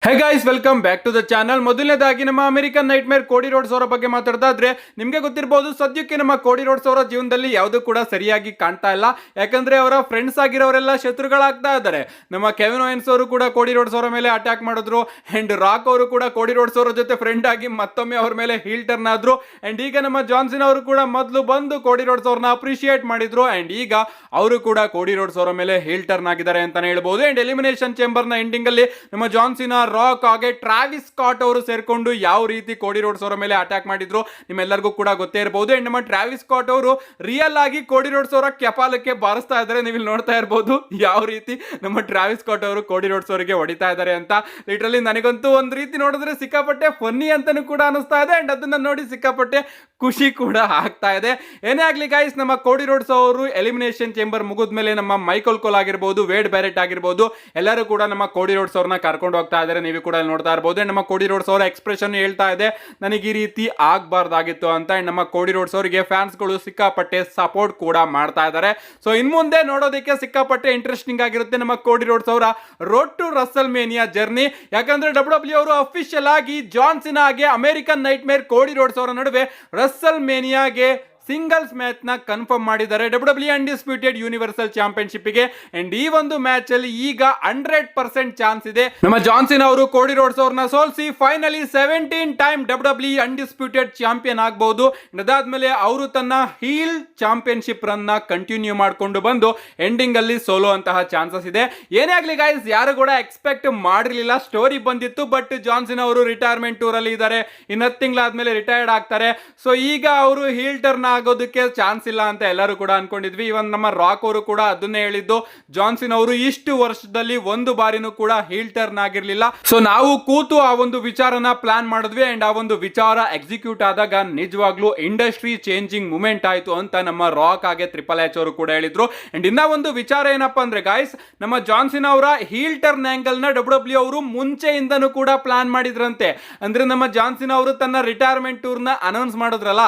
Hey guys, welcome back to the channel. ಮೊದಲನೇದಾಗಿ ನಮ್ಮ American nightmare Cody Rhodes ಅವರ ಬಗ್ಗೆ ಮಾತಾಡ್ತಾ ಇದ್ರೆ ನಿಮಗೆ ಗೊತ್ತಿರಬಹುದು, ಸದ್ಯಕ್ಕೆ ನಮ್ಮ ಕೋಡಿ ರೋಡ್ಸ್ ಅವರ ಜೀವನದಲ್ಲಿ ಯಾವುದು ಕೂಡ ಸರಿಯಾಗಿ ಕಾಣ್ತಾ ಇಲ್ಲ. ಯಾಕಂದ್ರೆ ಅವರ ಫ್ರೆಂಡ್ಸ್ ಆಗಿರೋರೆಲ್ಲ ಶತ್ರುಗಳಾಗ್ತಾ ಇದ್ದಾರೆ. ನಮ್ಮ ಕೆವಿನ್ ಓಯನ್ಸ್ ಅವರು ಕೂಡ ಕೋಡಿ ರೋಡ್ಸ್ ಅವರ ಮೇಲೆ ಅಟ್ಯಾಕ್ ಮಾಡಿದ್ರು. ಅಂಡ್ ರಾಕ್ ಅವರು ಕೂಡ ಕೋಡಿ ರೋಡ್ಸ್ ಅವರ ಜೊತೆ ಫ್ರೆಂಡ್ ಆಗಿ ಮತ್ತೊಮ್ಮೆ ಅವ್ರ ಮೇಲೆ ಹೀಲ್ ಟರ್ನ್ ಆದ್ರು. ಅಂಡ್ ಈಗ ನಮ್ಮ ಜಾನ್ಸನ್ ಅವರು ಕೂಡ ಮೊದಲು ಬಂದು ಕೋಡಿ ರೋಡ್ಸ್ ಅವ್ರನ್ನ ಅಪ್ರಿಶಿಯೇಟ್ ಮಾಡಿದ್ರು. ಅಂಡ್ ಈಗ ಅವರು ಕೂಡ ಕೋಡಿ ರೋಡ್ಸ್ ಅವರ ಮೇಲೆ ಹೀಲ್ ಟರ್ನ್ ಆಗಿದ್ದಾರೆ ಅಂತಾನೆ ಹೇಳ್ಬಹುದು. ಅಂಡ್ ಎಲಿಮಿನೇಷನ್ ಚೇಂಬರ್ ನ ಎಂಡಿಂಗ್ ಅಲ್ಲಿ ನಮ್ಮ ಜಾನ್ಸಿನ ರಾಕ್ ಹಾಗೆ ಟ್ರಾವಿಸ್ ಸ್ಕಾಟ್ ಅವರು ಸೇರ್ಕೊಂಡು ಯಾವ ರೀತಿ ಕೋಡಿ ರೋಡ್ಸ್ ಅವರ ಮೇಲೆ ಅಟ್ಯಾಕ್ ಮಾಡಿದ್ರು ನಿಮ್ಮೆಲ್ಲರಿಗೂ ಕೂಡ ಗೊತ್ತೇ ಇರಬಹುದು. ಅಂಡ್ ನಮ್ಮ ಟ್ರಾವಿಸ್ ಸ್ಕಾಟ್ ಅವರು ರಿಯಲ್ ಆಗಿ ಕೋಡಿ ರೋಡ್ಸ್ ಅವರ ಕೆಪಾಲಕ್ಕೆ ಬಾರಿಸ್ತಾ ಇದ್ದಾರೆ. ನೀವು ಇಲ್ಲಿ ನೋಡ್ತಾ ಇರಬಹುದು ಯಾವ ರೀತಿ ನಮ್ಮ ಟ್ರಾವಿಸ್ ಸ್ಕಾಟ್ ಅವರು ಕೋಡಿ ರೋಡ್ಸ್ ಅವರಿಗೆ ಹೊಡಿತಾ ಇದ್ದಾರೆ ಅಂತ. ಲಿಟರಲಿ ನನಗಂತೂ ಒಂದ್ ರೀತಿ ನೋಡಿದ್ರೆ ಸಿಕ್ಕಾಪಟ್ಟೆ ಫನ್ನಿ ಅಂತಾನೂ ಕೂಡ ಅನಿಸ್ತಾ ಇದೆ. ಅಂಡ್ ಅದನ್ನ ನೋಡಿ ಸಿಕ್ಕಾಪಟ್ಟೆ ಖುಷಿ ಕೂಡ ಆಗ್ತಾ ಇದೆ. ಏನೇ ಆಗ್ಲಿ ಗೈಸ್, ನಮ್ಮ ಕೋಡಿ ರೋಡ್ಸ್ ಅವರು ಎಲಿಮಿನೇಷನ್ ಚೇಂಬರ್ ಮುಗಿದ್ಮೇಲೆ ನಮ್ಮ ಮೈಕಲ್ ಕೋಲ್ ಆಗಿರ್ಬೋದು, ವೇಡ್ ಬ್ಯಾರೆಟ್ ಆಗಿರ್ಬೋದು, ಎಲ್ಲರೂ ಕೂಡ ನಮ್ಮ ಕೋಡಿ ರೋಡ್ಸ್ ಅವ್ರನ್ನ ಕರ್ಕೊಂಡು ಹೋಗ್ತಾ ಇದ್ದಾರೆ. ನೀವು ಕೂಡ ನೋಡ್ತಾ ಇರಬಹುದು. ನಮ್ಮ ಕೋಡಿ ರೋಡ್ಸ್ ಅವರ ಎಕ್ಸ್ಪ್ರೆಷನ್ ಹೇಳ್ತಾ ಇದೆ ನನಗೆ ಈ ರೀತಿ ಆಗಬಾರ್ದಾಗಿತ್ತು ಅಂತ. ನಮ್ಮ ಕೋಡಿ ರೋಡ್ಸ್ ಅವರಿಗೆ ಫ್ಯಾನ್ಸ್ಗಳು ಸಿಕ್ಕಾಪಟ್ಟೆ ಸಪೋರ್ಟ್ ಕೂಡ ಮಾಡ್ತಾ ಇದ್ದಾರೆ. ಸೊ ಇನ್ ಮುಂದೆ ನೋಡೋದಕ್ಕೆ ಸಿಕ್ಕಾಪಟ್ಟೆ ಇಂಟ್ರೆಸ್ಟಿಂಗ್ ಆಗಿರುತ್ತೆ ನಮ್ಮ ಕೋಡಿ ರೋಡ್ಸ್ ಅವರ road to WrestleMania journey. ಯಾಕಂದ್ರೆ ಡಬ್ಲ್ಯೂ ಅವರು ಅಫಿಷಿಯಲ್ ಆಗಿ ಜಾನ್ ಸಿನಾ ಹಾಗೆ American nightmare Cody Rhodes ಅವರ ನಡುವೆ ರಸಲ್ ಮೇನಿಯಾಗೆ ಸಿಂಗಲ್ಸ್ ಮ್ಯಾಚ್ ನ ಕನ್ಫರ್ಮ್ ಮಾಡಿದ್ದಾರೆ ಡಬ್ಲ್ಯೂ ಅನ್ಡಿಸ್ಪ್ಯೂಟೆಡ್ ಯೂನಿವರ್ಸಲ್ ಚಾಂಪಿಯನ್ಶಿಪ್ ಗೆ. ಅಂಡ್ ಈ ಒಂದು ಮ್ಯಾಚ್ ಅಲ್ಲಿ ಈಗ 100% ಚಾನ್ಸ್ ಇದೆ ನಮ್ಮ ಜಾನ್ಸಿನ್ ಅವರು ಕೋಡಿ ರೋಡ್ಸ್ ಅವ್ರನ್ನ ಸೋಲಿಸಿ finally 17 time W undisputed champion ಆಗಬಹುದು. ಅದಾದ್ಮೇಲೆ ಅವರು ತನ್ನ ಹೀಲ್ ಚಾಂಪಿಯನ್ಶಿಪ್ ರನ್ ನ ಕಂಟಿನ್ಯೂ ಮಾಡಿಕೊಂಡು ಬಂದು ಎಂಡಿಂಗ್ ಅಲ್ಲಿ ಸೋಲೋ ಅಂತಹ ಚಾನ್ಸಸ್ ಇದೆ. ಏನೇ ಆಗ್ಲಿ ಗೈಸ್, ಯಾರು ಕೂಡ ಎಕ್ಸ್ಪೆಕ್ಟ್ ಮಾಡಿರ್ಲಿಲ್ಲ. ಸ್ಟೋರಿ ಬಂದಿತ್ತು, ಬಟ್ ಜಾನ್ಸಿನ್ ಅವರು ರಿಟೈರ್ಮೆಂಟ್ ಟೂರ್ ಅಲ್ಲಿ ಇದ್ದಾರೆ. ಇನ್ನು 10 ತಿಂಗಳಾದ್ಮೇಲೆ ರಿಟೈರ್ಡ್ ಆಗ್ತಾರೆ. ಸೊ ಈಗ ಅವರು ಹೀಲ್ ಟರ್ನ್ ಆಗೋದಕ್ಕೆ ಚಾನ್ಸ್ ಇಲ್ಲ ಅಂತ ಎಲ್ಲರೂ ಕೂಡ ಅನ್ಕೊಂಡಿದ್ವಿ. ಇವನ್ ನಮ್ಮ ರಾಕ್ ಅವರು ಕೂಡ ಅದನ್ನೇ ಹೇಳಿದ್ದು, ಜಾನ್ಸಿನ್ ಅವರು ಇಷ್ಟು ವರ್ಷದಲ್ಲಿ ಒಂದು ಬಾರಿನೂ ಕೂಡ ಹೀಲ್ ಟರ್ನ್ ಆಗಿರ್ಲಿಲ್ಲ. ಸೊ ನಾವು ಕೂತು ಆ ಒಂದು ವಿಚಾರನ ಪ್ಲಾನ್ ಮಾಡಿದ್ವಿ. ಅಂಡ್ ಆ ಒಂದು ವಿಚಾರ ಎಕ್ಸಿಕ್ಯೂಟ್ ಆದಾಗ ನಿಜವಾಗ್ಲೂ ಇಂಡಸ್ಟ್ರಿ ಚೇಂಜಿಂಗ್ ಮೂಮೆಂಟ್ ಆಯ್ತು ಅಂತ ನಮ್ಮ ರಾಕ್ ಹಾಗೆ ಟ್ರಿಪಲ್ ಎಚ್ ಅವರು ಕೂಡ ಹೇಳಿದ್ರು. ಅಂಡ್ ಇನ್ನ ಒಂದು ವಿಚಾರ ಏನಪ್ಪಾ ಅಂದ್ರೆ ಗೈಸ್, ನಮ್ಮ ಜಾನ್ಸಿನ್ ಅವರ ಹೀಲ್ ಟರ್ನ್ ಆಂಗಲ್ ನ ಡಬ್ಲ್ಯೂ ಅವರು ಮುಂಚೆಯಿಂದನೂ ಕೂಡ ಪ್ಲಾನ್ ಮಾಡಿದ್ರಂತೆ. ಅಂದ್ರೆ ನಮ್ಮ ಜಾನ್ಸಿನ್ ಅವರು ತನ್ನ ರಿಟೈರ್ಮೆಂಟ್ ಟೂರ್ ನ ಅನೌನ್ಸ್ ಮಾಡಿದ್ರಲ್ಲ,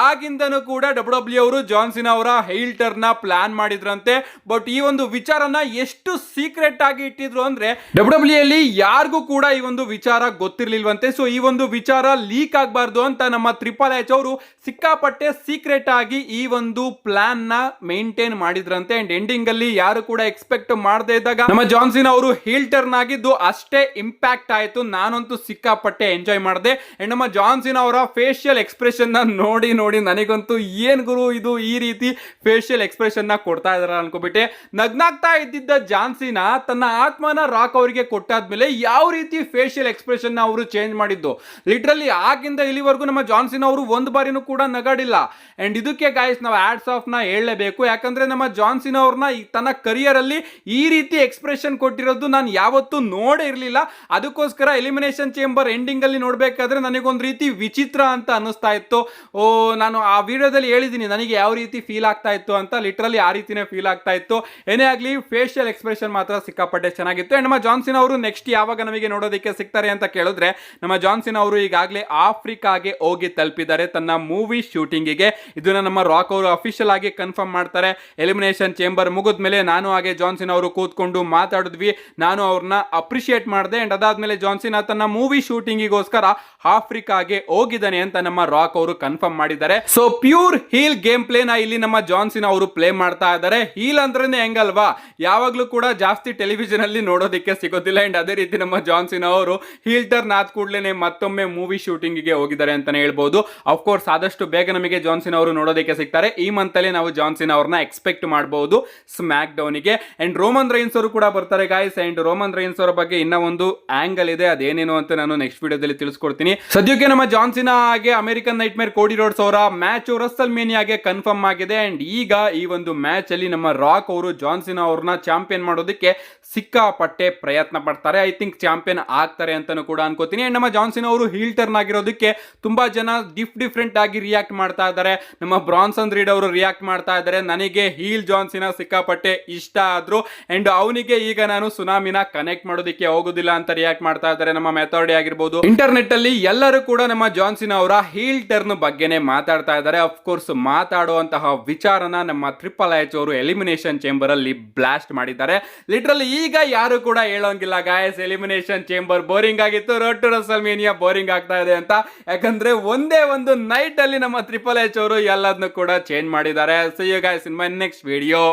ಆಗಿಂದನೂ ಕೂಡ ಡಬ್ಲ್ಯೂ ಅವರು ಜಾನ್ಸಿನ್ ಅವರ ಹೀಲ್ ಟರ್ನ್ ನ ಪ್ಲಾನ್ ಮಾಡಿದ್ರಂತೆ. ಬಟ್ ಈ ಒಂದು ವಿಚಾರನ ಎಷ್ಟು ಸೀಕ್ರೆಟ್ ಆಗಿ ಇಟ್ಟಿದ್ರು ಅಂದ್ರೆ ಡಬ್ಲ್ಯೂ ಅಲ್ಲಿ ಯಾರಿಗೂ ಕೂಡ ಈ ಒಂದು ವಿಚಾರ ಗೊತ್ತಿರ್ಲಿಲ್ವಂತೆ. ಸೊ ಈ ಒಂದು ವಿಚಾರ ಲೀಕ್ ಆಗಬಾರ್ದು ಅಂತ ನಮ್ಮ ಟ್ರಿಪಲ್ ಎಚ್ ಅವರು ಸಿಕ್ಕಾಪಟ್ಟೆ ಸೀಕ್ರೆಟ್ ಆಗಿ ಈ ಒಂದು ಪ್ಲಾನ್ ನ ಮೇಂಟೈನ್ ಮಾಡಿದ್ರಂತೆ. ಅಂಡ್ ಎಂಡಿಂಗ್ ಅಲ್ಲಿ ಯಾರು ಕೂಡ ಎಕ್ಸ್ಪೆಕ್ಟ್ ಮಾಡದೇ ಇದ್ದಾಗ ನಮ್ಮ ಜಾನ್ಸಿನ್ ಅವರು ಹೀಲ್ ಟರ್ನ್ ಆಗಿದ್ದು ಅಷ್ಟೇ ಇಂಪ್ಯಾಕ್ಟ್ ಆಯ್ತು. ನಾನಂತೂ ಸಿಕ್ಕಾಪಟ್ಟೆ ಎಂಜಾಯ್ ಮಾಡಿದೆ. ಅಂಡ್ ನಮ್ಮ ಜಾನ್ಸಿನ್ ಅವರ ಫೇಶಿಯಲ್ ಎಕ್ಸ್ಪ್ರೆಷನ್ ನ ನೋಡಿ ನನಗಂತೂ ಏನ್ ಗುರು ಇದು, ಈ ರೀತಿ ಫೇಶಿಯಲ್ ಎಕ್ಸ್ಪ್ರೆಷನ್ ನ ಕೊಡ್ತಾ ಇದಾರ ಅನ್ಕೋಬಿಟ್ಟೆ. ನಗ್ನಾಗ್ತಾ ಇದ್ದಿದ್ದ ಜಾನ್ಸಿನ ತನ್ನ ಆತ್ಮನ ರಾಕ್ ಅವರಿಗೆ ಕೊಟ್ಟಾದ್ಮೇಲೆ ಯಾವ ರೀತಿ ಫೇಶಿಯಲ್ ಎಕ್ಸ್ಪ್ರೆಷನ್ ನ ಅವರು ಚೇಂಜ್ ಮಾಡಿದ್ದು. ಲಿಟ್ರಲಿ ಆಗಿಂದ ಇಲ್ಲಿವರೆಗೂ ನಮ್ಮ ಜಾನ್ಸಿನ್ ಅವರು ಒಂದು ಬಾರಿನೂ ಕೂಡ ನಗಾಡಿಲ್ಲ. ಅಂಡ್ ಇದಕ್ಕೆ ಗಾಯ್ಸ್ ನಾವು ಆಡ್ಸ್ ಆಫ್ ನ ಹೇಳಲೇಬೇಕು. ಯಾಕಂದ್ರೆ ನಮ್ಮ ಜಾನ್ಸಿನ್ ಅವ್ರನ್ನ ತನ್ನ ಕರಿಯರ್ ಅಲ್ಲಿ ಈ ರೀತಿ ಎಕ್ಸ್ಪ್ರೆಷನ್ ಕೊಟ್ಟಿರೋದು ನಾನು ಯಾವತ್ತೂ ನೋಡೇ ಇರಲಿಲ್ಲ. ಅದಕ್ಕೋಸ್ಕರ ಎಲಿಮಿನೇಷನ್ ಚೇಂಬರ್ ಎಂಡಿಂಗ್ ಅಲ್ಲಿ ನೋಡ್ಬೇಕಾದ್ರೆ ನನಗೊಂದು ರೀತಿ ವಿಚಿತ್ರ ಅಂತ ಅನಿಸ್ತಾ ಇತ್ತು. ನಾನು ಆ ವಿಡಿಯೋದಲ್ಲಿ ಹೇಳಿದ್ದೀನಿ ನನಗೆ ಯಾವ ರೀತಿ ಫೀಲ್ ಆಗ್ತಾ ಇತ್ತು ಅಂತ. ಲಿಟ್ರಲಿ ಆ ರೀತಿನೇ ಫೀಲ್ ಆಗ್ತಾ ಇತ್ತು. ಏನೇ ಆಗಲಿ ಫೇಶಿಯಲ್ ಎಕ್ಸ್ಪ್ರೆಷನ್ ಮಾತ್ರ ಸಿಕ್ಕಾಪಟ್ಟೆ ಚೆನ್ನಾಗಿತ್ತು. ಅಂಡ್ ನಮ್ಮ ಜಾನ್ಸಿನ್ ಅವರು ನೆಕ್ಸ್ಟ್ ಯಾವಾಗ ನಮಗೆ ನೋಡೋದಕ್ಕೆ ಸಿಗ್ತಾರೆ ಅಂತ ಕೇಳಿದ್ರೆ, ನಮ್ಮ ಜಾನ್ಸಿನ್ ಅವರು ಈಗಾಗಲೇ ಆಫ್ರಿಕಾಗೆ ಹೋಗಿ ತಲುಪಿದ್ದಾರೆ ತನ್ನ ಮೂವಿ ಶೂಟಿಂಗಿಗೆ. ಇದನ್ನ ನಮ್ಮ ರಾಕ್ ಅವರು ಅಫಿಷಿಯಲ್ ಆಗಿ ಕನ್ಫರ್ಮ್ ಮಾಡ್ತಾರೆ. ಎಲಿಮಿನೇಷನ್ ಚೇಂಬರ್ ಮುಗಿದ್ಮೇಲೆ ನಾನು ಹಾಗೆ ಜಾನ್ಸಿನ್ ಅವರು ಕೂತ್ಕೊಂಡು ಮಾತಾಡಿದ್ವಿ. ನಾನು ಅವ್ರನ್ನ ಅಪ್ರಿಶಿಯೇಟ್ ಮಾಡಿದೆ. ಅಂಡ್ ಅದಾದ್ಮೇಲೆ ಜಾನ್ಸಿನ್ ತನ್ನ ಮೂವಿ ಶೂಟಿಂಗಿಗೋಸ್ಕರ ಆಫ್ರಿಕಾಗೆ ಹೋಗಿದ್ದಾನೆ ಅಂತ ನಮ್ಮ ರಾಕ್ ಅವರು ಕನ್ಫರ್ಮ್ ಮಾಡಿದ್ದಾರೆ. So pure heel game play ನ ಇಲ್ಲಿ ನಮ್ಮ ಜಾನ್ಸಿನ್ ಅವರು ಪ್ಲೇ ಮಾಡ್ತಾ ಇದ್ದಾರೆ. ಹೀಲ್ ಅಂದ್ರೇನೆ ಹೆಂಗಲ್ವಾ, ಯಾವಾಗ್ಲೂ ಕೂಡ ಜಾಸ್ತಿ ಟೆಲಿವಿಷನ್ ಅಲ್ಲಿ ನೋಡೋದಕ್ಕೆ ಸಿಗೋದಿಲ್ಲ. ಅಂಡ್ ಅದೇ ರೀತಿ ನಮ್ಮ ಜಾನ್ಸಿನ್ ಅವರು ಹೀಲ್ ಟರ್ನ್ ಆದ ಕೂಡಲೇ ಮತ್ತೊಮ್ಮೆ ಮೂವಿ ಶೂಟಿಂಗ್ ಗೆ ಹೋಗಿದ್ದಾರೆ ಅಂತಾನೆ ಹೇಳ್ಬಹುದು. ಆಫ್ ಕೋರ್ಸ್ ಆದಷ್ಟು ಬೇಗ ನಮಗೆ ಜಾನ್ಸಿನ್ ಅವರು ನೋಡೋದಕ್ಕೆ ಸಿಗ್ತಾರೆ. ಈ ಮಂತ್ ಅಲ್ಲಿ ನಾವು ಜಾನ್ಸಿನ್ ಅವ್ರನ್ನ ಎಕ್ಸ್ಪೆಕ್ಟ್ ಮಾಡಬಹುದು ಸ್ಮ್ಯಾಕ್ ಡೌನ್ ಗೆ. ಅಂಡ್ ರೋಮನ್ ರೈನ್ಸ್ ಅವರು ಕೂಡ ಬರ್ತಾರೆ ಗಾಯ್ಸ್. ಅಂಡ್ ರೋಮನ್ ರೈನ್ಸ್ ಅವರ ಬಗ್ಗೆ ಇನ್ನ ಒಂದು ಆಂಗಲ್ ಇದೆ, ಅದೇನೇನು ಅಂತ ನಾನು ನೆಕ್ಸ್ಟ್ ವಿಡಿಯೋದಲ್ಲಿ ತಿಳಿಸ್ಕೊಡ್ತೀನಿ. ಸದ್ಯಕ್ಕೆ ನಮ್ಮ ಜಾನ್ಸಿನ್ ಹಾಗೆ American nightmare Cody Rhodes ಅವರ ಮ್ಯಾಚ್ ರಸಲ್ ಮೇನಿಯಾಗೆ ಕನ್ಫರ್ಮ್ ಆಗಿದೆ. ಅಂಡ್ ಈಗ ಈ ಒಂದು ಮ್ಯಾಚ್ ಅಲ್ಲಿ ನಮ್ಮ ರಾಕ್ ಅವರು ಜಾನ್ಸಿನ್ ಅವ್ರನ್ನ ಚಾಂಪಿಯನ್ ಮಾಡೋದಕ್ಕೆ ಸಿಕ್ಕಾಪಟ್ಟೆ ಪ್ರಯತ್ನ ಪಡ್ತಾರೆ. ಐ ಥಿಂಕ್ ಚಾಂಪಿಯನ್ ಆಗ್ತಾರೆ ಅಂತಾನು ಕೂಡ ಅನ್ಕೋತೀನಿ. ಅಂಡ್ ನಮ್ಮ ಜಾನ್ಸಿನ್ ಅವರು ಹೀಲ್ ಟರ್ನ್ ಆಗಿರೋದಕ್ಕೆ ತುಂಬಾ ಜನ ಡಿಫ್ರೆಂಟ್ ಆಗಿ ರಿಯಾಕ್ಟ್ ಮಾಡ್ತಾ ಇದ್ದಾರೆ. ನಮ್ಮ ಬ್ರಾನ್ಸನ್ ರೀಡ್ ಅವರು ರಿಯಾಕ್ಟ್ ಮಾಡ್ತಾ ಇದ್ದಾರೆ, ನನಗೆ ಹೀಲ್ ಜಾನ್ಸಿನ ಸಿಕ್ಕಾಪಟ್ಟೆ ಇಷ್ಟ ಆದ್ರು. ಅಂಡ್ ಅವನಿಗೆ ಈಗ ನಾನು ಸುನಾಮಿನ ಕನೆಕ್ಟ್ ಮಾಡೋದಕ್ಕೆ ಹೋಗುದಿಲ್ಲ ಅಂತ ರಿಯಾಕ್ಟ್ ಮಾಡ್ತಾ ಇದ್ದಾರೆ. ನಮ್ಮ ಮೆಥಾಡಿ ಆಗಿರ್ಬೋದು, ಇಂಟರ್ನೆಟ್ ಅಲ್ಲಿ ಎಲ್ಲರೂ ಕೂಡ ನಮ್ಮ ಜಾನ್ಸಿನ್ ಅವರ ಹೀಲ್ ಟರ್ನ್ ಬಗ್ಗೆನೇ ಮಾತಾಡ್ತಾ ಇದ್ದಾರೆ. ಅಫ್ಕೋರ್ಸ್ ಮಾತಾಡುವಂತಹ ವಿಚಾರನ ನಮ್ಮ ಟ್ರಿಪಲ್ ಎಚ್ ಅವರು ಎಲಿಮಿನೇಷನ್ ಚೇಂಬರ್ ಅಲ್ಲಿ ಬ್ಲಾಸ್ಟ್ ಮಾಡಿದ್ದಾರೆ. ಲಿಟ್ರಲಿ ಈಗ ಯಾರು ಕೂಡ ಹೇಳೋಂಗಿಲ್ಲ ಗಾಯಸ್ ಎಲಿಮಿನೇಷನ್ ಚೇಂಬರ್ ಬೋರಿಂಗ್ ಆಗಿತ್ತು, ರೋಡ್ ಟು ರಸಲ್ಮೇನಿಯಾ ಬೋರಿಂಗ್ ಆಗ್ತಾ ಇದೆ ಅಂತ. ಯಾಕಂದ್ರೆ ಒಂದೇ ಒಂದು ನೈಟ್ ಅಲ್ಲಿ ನಮ್ಮ ಟ್ರಿಪಲ್ ಎಚ್ ಅವರು ಎಲ್ಲದನ್ನು ಕೂಡ ಚೇಂಜ್ ಮಾಡಿದ್ದಾರೆ. So you guys in my next video.